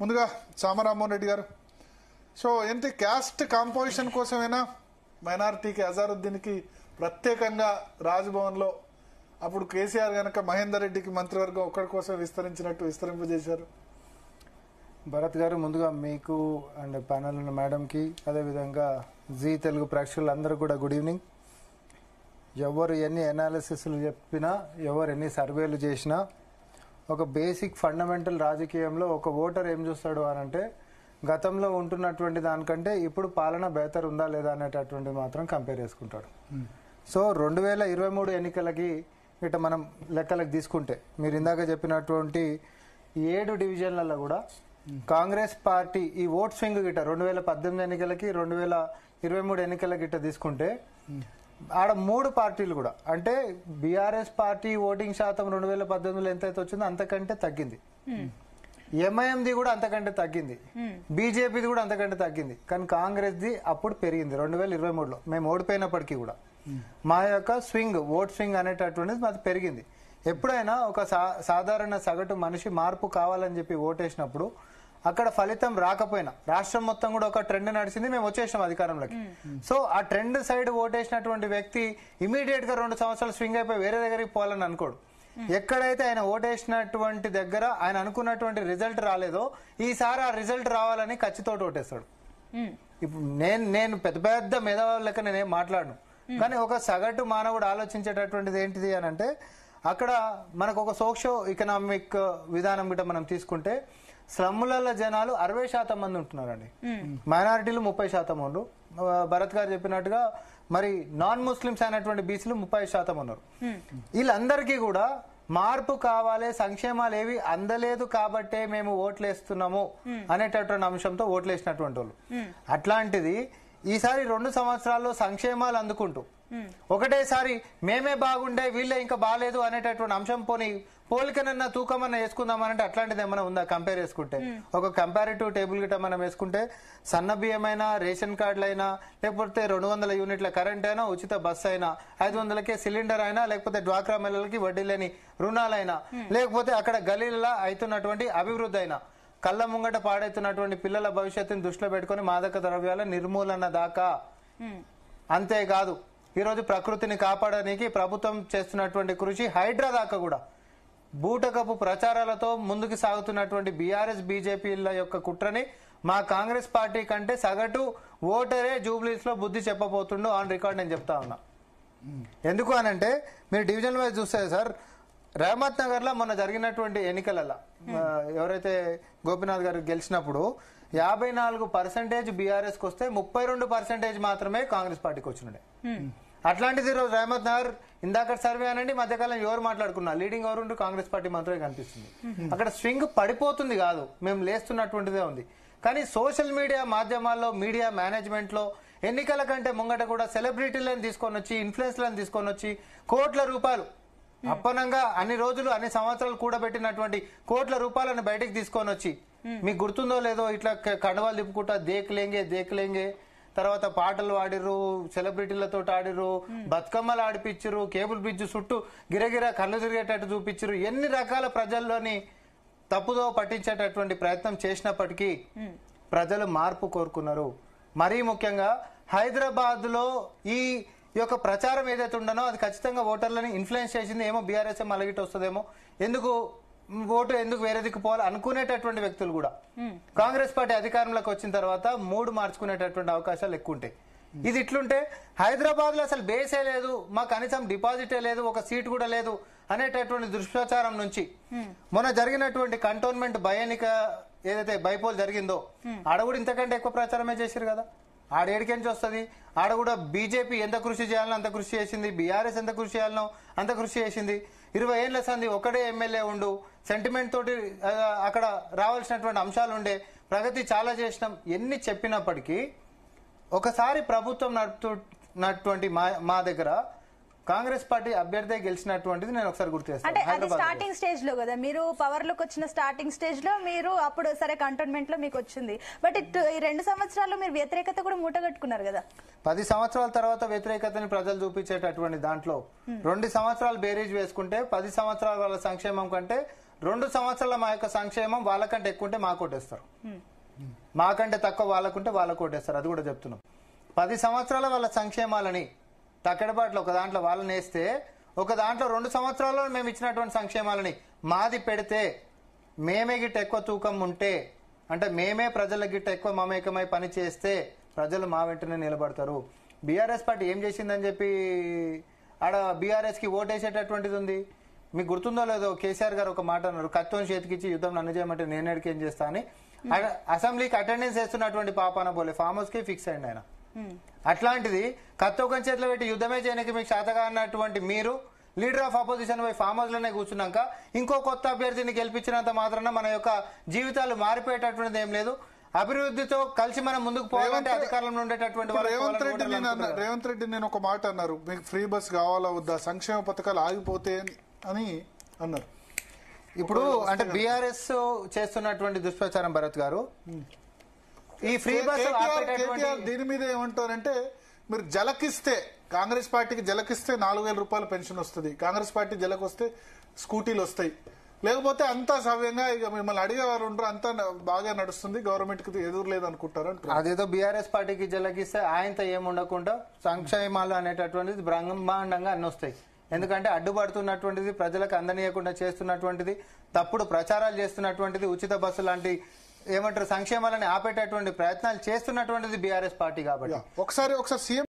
ముందుగా సామరామోహన్ రెడ్డి గారు, సో ఏంటి క్యాస్ట్ కాంపోజిషన్ కోసమేనా మైనారిటీకి అజారుద్దీన్కి ప్రత్యేకంగా రాజ్భవన్లో అప్పుడు కేసీఆర్ గనక మహేందర్ రెడ్డికి మంత్రివర్గం ఒక్కడి కోసం విస్తరింపజేశారు? భరత్ గారు, ముందుగా మీకు అండ్ ప్యానల్ ఉన్న మేడంకి, అదేవిధంగా జీ తెలుగు ప్రేక్షకులందరూ కూడా గుడ్ ఈవినింగ్. ఎవరు ఎన్ని అనాలిసిస్లు చెప్పినా, ఎవరు ఎన్ని సర్వేలు చేసినా, ఒక బేసిక్ ఫండమెంటల్ రాజకీయంలో ఒక ఓటర్ ఏం చూస్తాడు అనంటే గతంలో ఉంటున్నటువంటి దానికంటే ఇప్పుడు పాలన బెహతర్ ఉందా లేదా అనేటటువంటి మాత్రం కంపేర్ చేసుకుంటాడు. సో 2023 ఎన్నికలకి ఇట మనం లెక్కలకు తీసుకుంటే మీరు ఇందాక చెప్పినటువంటి 7 డివిజన్లలో కూడా కాంగ్రెస్ పార్టీ ఈ ఓట్ స్వింగ్ గిట్ట 2018 ఎన్నికలకి 2023 ఎన్నికల గిట్ట తీసుకుంటే ఆడ 3 పార్టీలు కూడా, అంటే బీఆర్ఎస్ పార్టీ ఓటింగ్ శాతం 2018లో ఎంతైతే వచ్చిందో అంతకంటే తగ్గింది. ఎంఐఎంది కూడా అంతకంటే తగ్గింది, బీజేపీది కూడా అంతకంటే తగ్గింది. కానీ కాంగ్రెస్ది అప్పుడు పెరిగింది 2023లో. మేము ఓడిపోయినప్పటికీ కూడా మా యొక్క స్వింగ్, ఓట్ స్వింగ్ అనేటటువంటిది మాది పెరిగింది. ఎప్పుడైనా ఒక సాధారణ సగటు మనిషి మార్పు కావాలని చెప్పి ఓటేసినప్పుడు అక్కడ ఫలితం రాకపోయినా, రాష్ట్రం మొత్తం కూడా ఒక ట్రెండ్ నడిచింది, మేము వచ్చేసాం అధికారంలోకి. సో ఆ ట్రెండ్ సైడ్ ఓటేసినటువంటి వ్యక్తి ఇమీడియట్ గా 2 సంవత్సరాలు స్వింగ్ అయిపోయి వేరే దగ్గరికి పోవాలని అనుకోడు. ఎక్కడైతే ఆయన ఓటేసినటువంటి దగ్గర ఆయన అనుకున్నటువంటి రిజల్ట్ రాలేదో ఈసారి ఆ రిజల్ట్ రావాలని ఖచ్చితంగా ఓటేస్తాడు. ఇప్పుడు నేను పెద్ద పెద్ద మేధావుల లెక్క నేనేం మాట్లాడను, కానీ ఒక సగటు మానవుడు ఆలోచించేటటువంటిది ఏంటిది అని అంటే, అక్కడ మనకు ఒక సోషో ఎకనామిక్ విధానం గిట్ట మనం తీసుకుంటే స్లమ్ములలో జనాలు 60% మంది ఉంటున్నారండి, మైనారిటీలు 30% ఉన్నారు. భరత్ గారు చెప్పినట్టుగా మరి నాన్ ముస్లిమ్స్ అయినటువంటి బీసీలు 30% ఉన్నారు. వీళ్ళందరికీ కూడా మార్పు కావాలి, సంక్షేమాలు ఏవి అందలేదు కాబట్టే మేము ఓట్లేస్తున్నాము అనేటటువంటి అంశంతో ఓట్లేసినటువంటి వాళ్ళు. అట్లాంటిది ఈసారి 2 సంవత్సరాల్లో సంక్షేమాలు అందుకుంటూ ఒకటేసారి మేమే బాగుండే వీళ్ళే ఇంకా బాగాలేదు అనేటటువంటి అంశం పోని పోలికనన్నా తూకమన్నా వేసుకుందామనంటే అట్లాంటిది ఏమైనా ఉందా కంపేర్ చేసుకుంటే? ఒక కంపారిటివ్ టేబుల్ గిట్ట మనం వేసుకుంటే సన్న బియ్యమైనా, రేషన్ కార్డులైనా, లేకపోతే 200 యూనిట్ల కరెంట్ అయినా, ఉచిత బస్సు అయినా, 500కే సిలిండర్ అయినా, లేకపోతే డ్వాక్రా మహిళలకి వడ్డీ లేని రుణాలైనా, లేకపోతే అక్కడ గలీలలో అవుతున్నటువంటి అభివృద్ధి అయినా, కళ్ళ ముంగట పాడైతున్నటువంటి పిల్లల భవిష్యత్తుని దృష్టిలో పెట్టుకుని మాదక ద్రవ్యాల నిర్మూలన దాకా. అంతేకాదు ఈరోజు ప్రకృతిని కాపాడడానికి ప్రభుత్వం చేస్తున్నటువంటి కృషి హైడ్రా దాకా కూడా బూటకపు ప్రచారాలతో ముందుకు సాగుతున్నటువంటి బీఆర్ఎస్ బీజేపీల యొక్క కుట్రని మా కాంగ్రెస్ పార్టీ కంటే సగటు ఓటరే జూబ్లీస్ లో బుద్ధి చెప్పబోతుండో ఆన్ రికార్డ్ నేను చెప్తా ఉన్నా. ఎందుకు అనంటే మీరు డివిజన్ వైజ్ చూస్తే సార్, రహమత్ నగర్ లో మొన్న జరిగినటువంటి ఎన్నికలలో ఎవరైతే గోపీనాథ్ గారు గెలిచినప్పుడు 54% బీఆర్ఎస్ కి వస్తే 32% మాత్రమే కాంగ్రెస్ పార్టీకి వచ్చినాయి. అట్లాంటిది ఈరోజు రహమత్ నగర్ ఇందాక సర్వే అనండి, మధ్యకాలం ఎవరు మాట్లాడుకున్నా లీడింగ్ ఎవరు కాంగ్రెస్ పార్టీ మాత్రమే కనిపిస్తుంది. అక్కడ స్వింగ్ పడిపోతుంది కాదు, మేము లేస్తున్నటువంటిదే ఉంది. కానీ సోషల్ మీడియా మాధ్యమాల్లో, మీడియా మేనేజ్మెంట్ లో ఎన్నికల కంటే ముంగట కూడా సెలబ్రిటీలను తీసుకొని వచ్చి, ఇన్ఫ్లుయెన్స్లను తీసుకొని వచ్చి కోట్ల రూపాయలు అప్పనంగా అన్ని రోజులు అన్ని సంవత్సరాలు కూడబెట్టినటువంటి కోట్ల రూపాయలను బయటకు తీసుకొని వచ్చి, మీకు గుర్తుందో లేదో ఇట్లా కండవాలు తిప్పుకుంటా దేక్లేంగే తర్వాత పాటలు ఆడిర్రు, సెలబ్రిటీలతో ఆడిర్రు, బతుకమ్మలు ఆడిపించరు, కేబుల్ బ్రిడ్జ్ చుట్టూ గిరగిర కళ్ళు తిరిగేటట్టు చూపించరు. ఎన్ని రకాల ప్రజల్లోని తప్పుదో పట్టించేటటువంటి ప్రయత్నం చేసినప్పటికీ ప్రజలు మార్పు కోరుకున్నారు. మరీ ముఖ్యంగా హైదరాబాద్ లో ఈ యొక్క ప్రచారం ఏదైతే ఉండనో అది ఖచ్చితంగా ఓటర్లని ఇన్ఫ్లుయెన్స్ చేసింది. ఏమో బీఆర్ఎస్ మలగిట్ వస్తుందేమో, ఓటు ఎందుకు వేరే దిక్కు పోవాలి అనుకునేటటువంటి వ్యక్తులు కూడా కాంగ్రెస్ పార్టీ అధికారంలోకి వచ్చిన తర్వాత 3 మార్చుకునేటటువంటి అవకాశాలు ఎక్కువ ఉంటాయి. ఇది ఇట్లుంటే హైదరాబాద్ లో అసలు బేసే లేదు, మా కనీసం డిపాజిటే లేదు, ఒక సీట్ కూడా లేదు అనేటటువంటి దుష్ప్రచారం నుంచి మొన్న జరిగినటువంటి కంటోన్మెంట్ బై ఎన్నిక ఏదైతే బైపోల్ జరిగిందో ఆడ కూడా ఇంతకంటే ఎక్కువ ప్రచారమే చేశారు కదా. ఆడ ఏడికెంచి వస్తుంది? ఆడ కూడా బీజేపీ ఎంత కృషి చేయాలనో అంత కృషి చేసింది, బీఆర్ఎస్ ఎంత కృషి చేయాలనో అంత కృషి చేసింది. 20 ఏళ్ల సంది ఒకటే ఎమ్మెల్యే ఉండు, సెంటిమెంట్ తోటి అక్కడ రావాల్సినటువంటి అంశాలు ఉండే, ప్రగతి చాలా చేసినాం ఎన్ని చెప్పినప్పటికీ ఒకసారి ప్రభుత్వం నడుపుతున్నటువంటి మా దగ్గర కాంగ్రెస్ పార్టీ అభ్యర్థి గెలిచినటువంటిది నేను ఒకసారి గుర్తు చేస్తాను. అంటే అది స్టార్టింగ్ స్టేజ్ లో కదా, మీరు పవర్ లోకి వచ్చిన స్టార్టింగ్ స్టేజ్ లో మీరు అప్పుడు సరే కంటోన్మెంట్ లో మీకు వచ్చింది, బట్ ఈ 2 సంవత్సరాల్లో మీరు వ్యతిరేకత కూడా మూటగట్టుకున్నారు కదా. 10 సంవత్సరాల తర్వాత వ్యతిరేకతని ప్రజలు చూపించేటటువంటి దాంట్లో 2 సంవత్సరాలు బేరీజ్ వేసుకుంటే 10 సంవత్సరాల వాళ్ళ సంక్షేమం కంటే 2 సంవత్సరాల మా యొక్క సంక్షేమం వాళ్ళకంటే ఎక్కువ ఉంటే మాకు ఓటేస్తారు, మాకంటే తక్కువ వాళ్ళకుంటే వాళ్ళకు ఓటేస్తారు. అది కూడా చెప్తున్నాం. 10 సంవత్సరాల వాళ్ళ సంక్షేమాలని తక్కడబాట్లో ఒక దాంట్లో వాళ్ళని వేస్తే, ఒక దాంట్లో 2 సంవత్సరాల్లో మేము ఇచ్చినటువంటి సంక్షేమాలని మాది పెడితే, మేమే గిట్ట ఎక్కువ తూకం ఉంటే, అంటే మేమే ప్రజల గిట్ట ఎక్కువ మమేకమై పని చేస్తే ప్రజలు మా వెంటనే నిలబడతారు. బీఆర్ఎస్ పార్టీ ఏం చేసిందని చెప్పి ఆడ బీఆర్ఎస్ కి ఓటేసేటటువంటిది ఉంది. మీకు గుర్తుందో లేదో కేసీఆర్ గారు ఒక మాట అన్నారు, కత్తిని చేతికిచ్చి యుద్ధం నన్ను చేయమంటే నేనేడికి ఏం చేస్తా అని. అసెంబ్లీకి అటెండెన్స్ వేస్తున్నటువంటి పాపాన పోలే ఫామ్ హౌస్ కి ఫిక్స్ అయ్యింది ఆయన. అట్లాంటిది కత్తొకని చేతిలో పెట్టి యుద్ధమే చేయడానికి మీకు శాతగా అన్నటువంటి మీరు లీడర్ ఆఫ్ అపోజిషన్ పోయి ఫామ్ హౌస్ లోనే కూర్చున్నాక ఇంకో కొత్త అభ్యర్థిని గెలిపించినంత మాత్రాన మన యొక్క జీవితాలు మారిపోయేటటువంటిది ఏం లేదు. అభివృద్ధితో కలిసి మనం ముందుకు పోవాలంటే అధికారంలో ఉండేటటువంటి రేవంత్ రెడ్డి నేను ఒక మాట అన్నారు, మీకు ఫ్రీ బస్ కావాలా వద్దా, సంక్షేమ పథకాలు ఆగిపోతే అని అన్నారు. ఇప్పుడు అంటే బీఆర్ఎస్ చేస్తున్నటువంటి దుష్ప్రచారం భరత్ గారు, ఈ ఫ్రీ బస్ దీని మీద ఏమంటారంటే, మీరు జలకిస్తే కాంగ్రెస్ పార్టీకి జలకిస్తే 4,000 రూపాయలు పెన్షన్ వస్తుంది, కాంగ్రెస్ పార్టీ జలకొస్తే స్కూటీలు వస్తాయి, లేకపోతే అంతా సవ్యంగా ఇక మిమ్మల్ని అడిగేవారు ఉంటారు, అంతా బాగా నడుస్తుంది, గవర్నమెంట్ కి ఎదురు లేదు అనుకుంటారు. అదేదో బీఆర్ఎస్ పార్టీకి జలకిస్తే ఆయనతో ఏముండకుండా సంక్షేమాలు అనేటటువంటిది బ్రహ్మాండంగా అన్ని వస్తాయి. ఎందుకంటే అడ్డుపడుతున్నటువంటిది, ప్రజలకు అందనీయకుండా చేస్తున్నటువంటిది, తప్పుడు ప్రచారాలు చేస్తున్నటువంటిది, ఉచిత బస్సు లాంటి ఏమంటారు సంక్షేమాలని ఆపేటటువంటి ప్రయత్నాలు చేస్తున్నటువంటిది బీఆర్ఎస్ పార్టీ. కాబట్టి ఒకసారి సీఎం